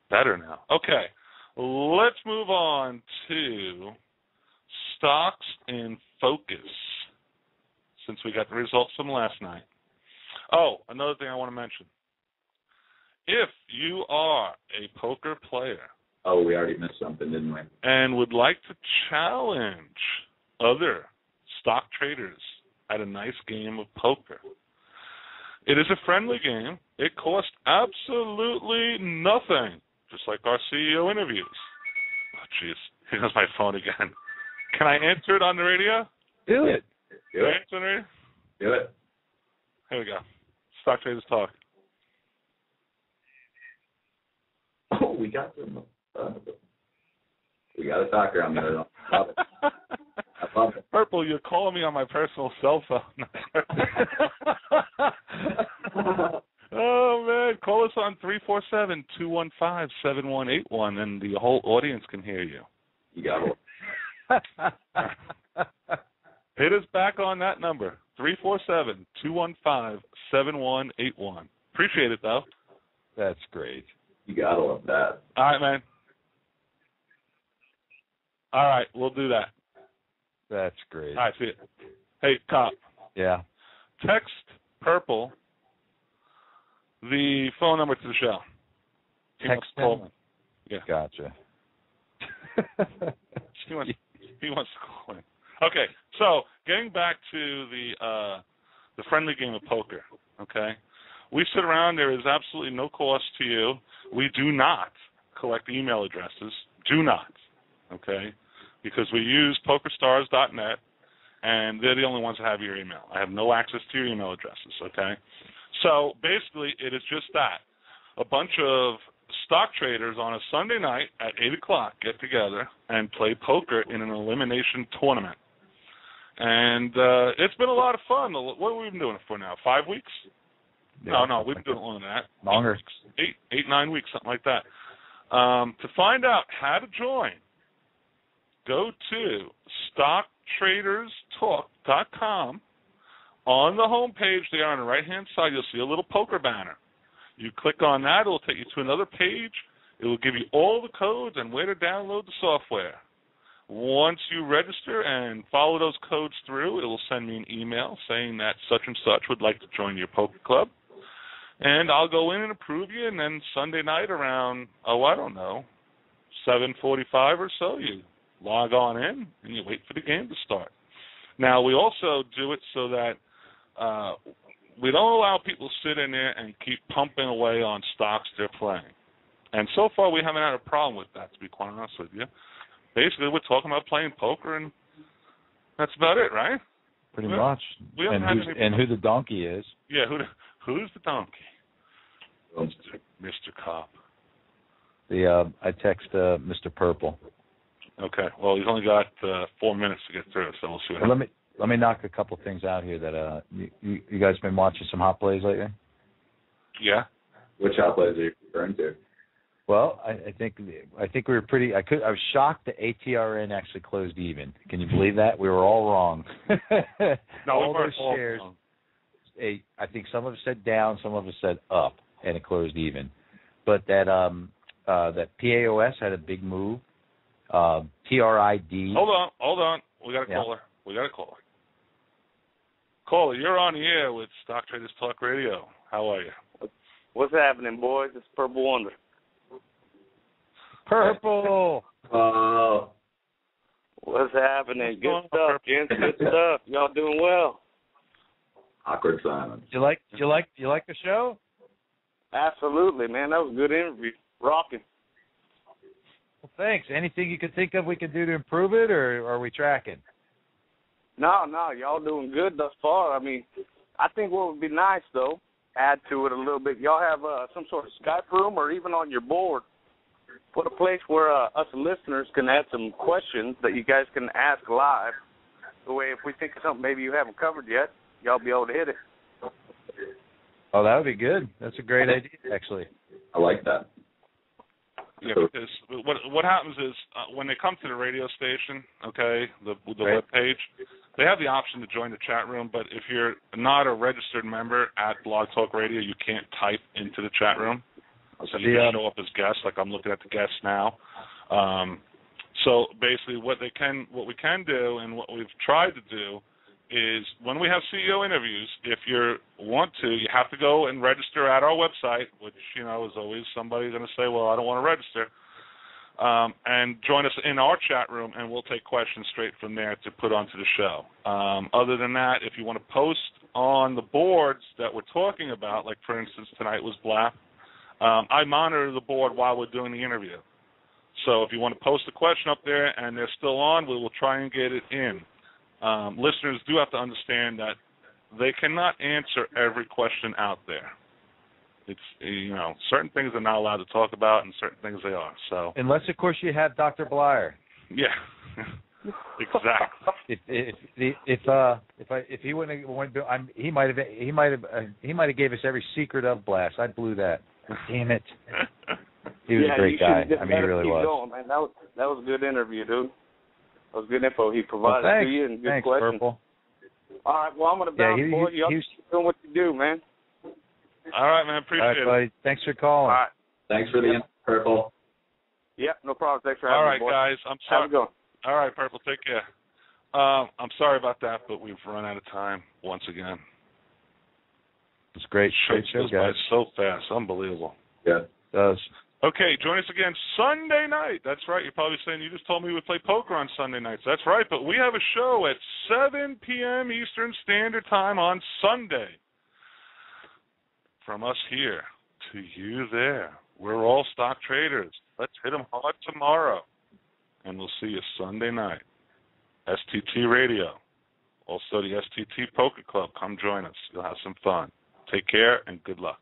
Better now. Okay. Let's move on to stocks in focus, since we got the results from last night. Oh, another thing I want to mention. If you are a poker player. Oh, we already missed something, didn't we? And would like to challenge other stock traders at a nice game of poker. It is a friendly game. It costs absolutely nothing, just like our CEO interviews. Oh, jeez. Here goes my phone again. Can I answer it on the radio? Do it. Do it. Answer on the radio? Do it. Here we go. Stock Traders Talk. Oh, we got some. We got a talker on there. I love it. I love it. Purple, you're calling me on my personal cell phone. Oh, man. Call us on 347-215-7181, and the whole audience can hear you. You got it. Hit us back on that number, 347-215-7181. Appreciate it, though. That's great. You got to love that. All right, man. All right, we'll do that. That's great. All right, see it. Hey, Cop. Yeah. Text Purple the phone number to the show. Text him? Yeah. Gotcha. He wants to call in. Okay, so getting back to the friendly game of poker, okay? We sit around. There is absolutely no cost to you. We do not collect email addresses. Do not, okay? Because we use PokerStars.net, and they're the only ones that have your email. I have no access to your email addresses, okay? So basically, it is just that. A bunch of stock traders on a Sunday night at 8 o'clock get together and play poker in an elimination tournament. And it's been a lot of fun. What have we been doing it for now? 5 weeks? Yeah, No, we've been doing it longer than that. Longer. 9 weeks, something like that. To find out how to join, go to stocktraderstalk.com. On the home page there on the right-hand side, you'll see a little poker banner. You click on that, it will take you to another page. It will give you all the codes and where to download the software. Once you register and follow those codes through, it will send me an email saying that such and such would like to join your poker club. And I'll go in and approve you, and then Sunday night around, 7:45 or so, you log on in and you wait for the game to start. Now, we also do it so that we don't allow people to sit in there and keep pumping away on stocks they're playing. And so far, we haven't had a problem with that, to be quite honest with you. Basically, we're talking about playing poker, and that's about it, right? Pretty much. And who the donkey is. Yeah, who's the donkey? Mr. Cop. I text Mr. Purple. Okay. Well, he's only got 4 minutes to get through, so we'll see what happens. Let me knock a couple things out here that you guys been watching some hot plays lately? Yeah. Which hot plays are you referring to? Well, I think we were pretty. I was shocked that ATRN actually closed even. Can you believe that? We were all wrong. No, all those shares. I think some of us said down, some of us said up, and it closed even. But that PAOS had a big move, TRID. Hold on. We got a caller. Caller, you're on the air with Stock Traders Talk Radio. How are you? What's happening, boys? It's Purple Wonder. Purple. What's happening? Good stuff, gents. Good stuff. Y'all doing well? Awkward silence. You like the show? Absolutely, man. That was a good interview. Rocking. Well, thanks. Anything you could think of we could do to improve it, or are we tracking? No, y'all doing good thus far. I mean, I think what would be nice, though, add to it a little bit, y'all have some sort of Skype room or even on your board, put a place where us listeners can add some questions that you guys can ask live. The way if we think of something maybe you haven't covered yet, y'all be able to hit it. Oh, that would be good. That's a great idea, actually. I like that. Yeah, because what happens is when they come to the radio station, okay, the web page, they have the option to join the chat room, but if you're not a registered member at Blog Talk Radio, you can't type into the chat room. So you can show up as guests, like I'm looking at the guests now. So basically what we can do and what we've tried to do is when we have CEO interviews, if you want to, you have to go and register at our website, which, is always somebody going to say, well, I don't want to register, and join us in our chat room, and we'll take questions straight from there to put onto the show. Other than that, if you want to post on the boards that we're talking about, like, for instance, tonight was BLAP, I monitor the board while we're doing the interview. So if you want to post a question up there and they're still on, we will try and get it in. Listeners do have to understand that they cannot answer every question out there. It's, certain things they're not allowed to talk about and certain things they are. So unless, of course, you have Dr. Blyer. Yeah, exactly. If he wouldn't have, he might have gave us every secret of Blast. I blew that. Damn it. He was a great guy. I mean, he really was. Going, man. That was a good interview, dude. That was good info he provided to you and good questions. Purple. All right, well, I'm going to bounce for you. Y'all keep doing what you do, man. All right, man. Appreciate it. Buddy. Thanks for calling. All right. Thanks for the info, Purple. Yep, no problem. Thanks for having me, boy. All right, guys. I'm sorry. How's it going? All right, Purple. Take care. I'm sorry about that, but we've run out of time once again. It's great. Great show, guys. So fast. Unbelievable. Yeah, it does. Okay, join us again Sunday night. That's right. You're probably saying you just told me we would play poker on Sunday nights. That's right, but we have a show at 7 p.m. Eastern Standard Time on Sunday. From us here to you there. We're all stock traders. Let's hit them hard tomorrow. And we'll see you Sunday night. STT Radio. Also the STT Poker Club. Come join us. You'll have some fun. Take care and good luck.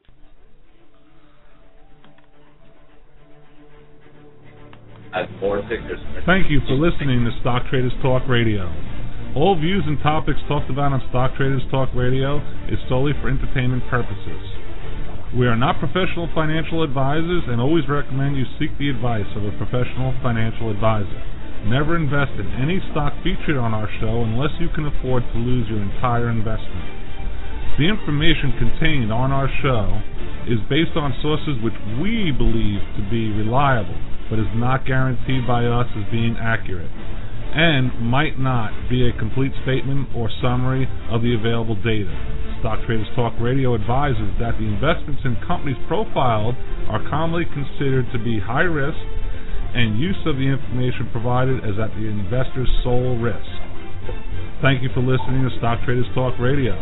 Thank you for listening to Stock Traders Talk Radio. All views and topics talked about on Stock Traders Talk Radio is solely for entertainment purposes. We are not professional financial advisors and always recommend you seek the advice of a professional financial advisor. Never invest in any stock featured on our show unless you can afford to lose your entire investment. The information contained on our show is based on sources which we believe to be reliable, but is not guaranteed by us as being accurate, and might not be a complete statement or summary of the available data. Stock Traders Talk Radio advises that the investments in companies profiled are commonly considered to be high risk, and use of the information provided is at the investor's sole risk. Thank you for listening to Stock Traders Talk Radio.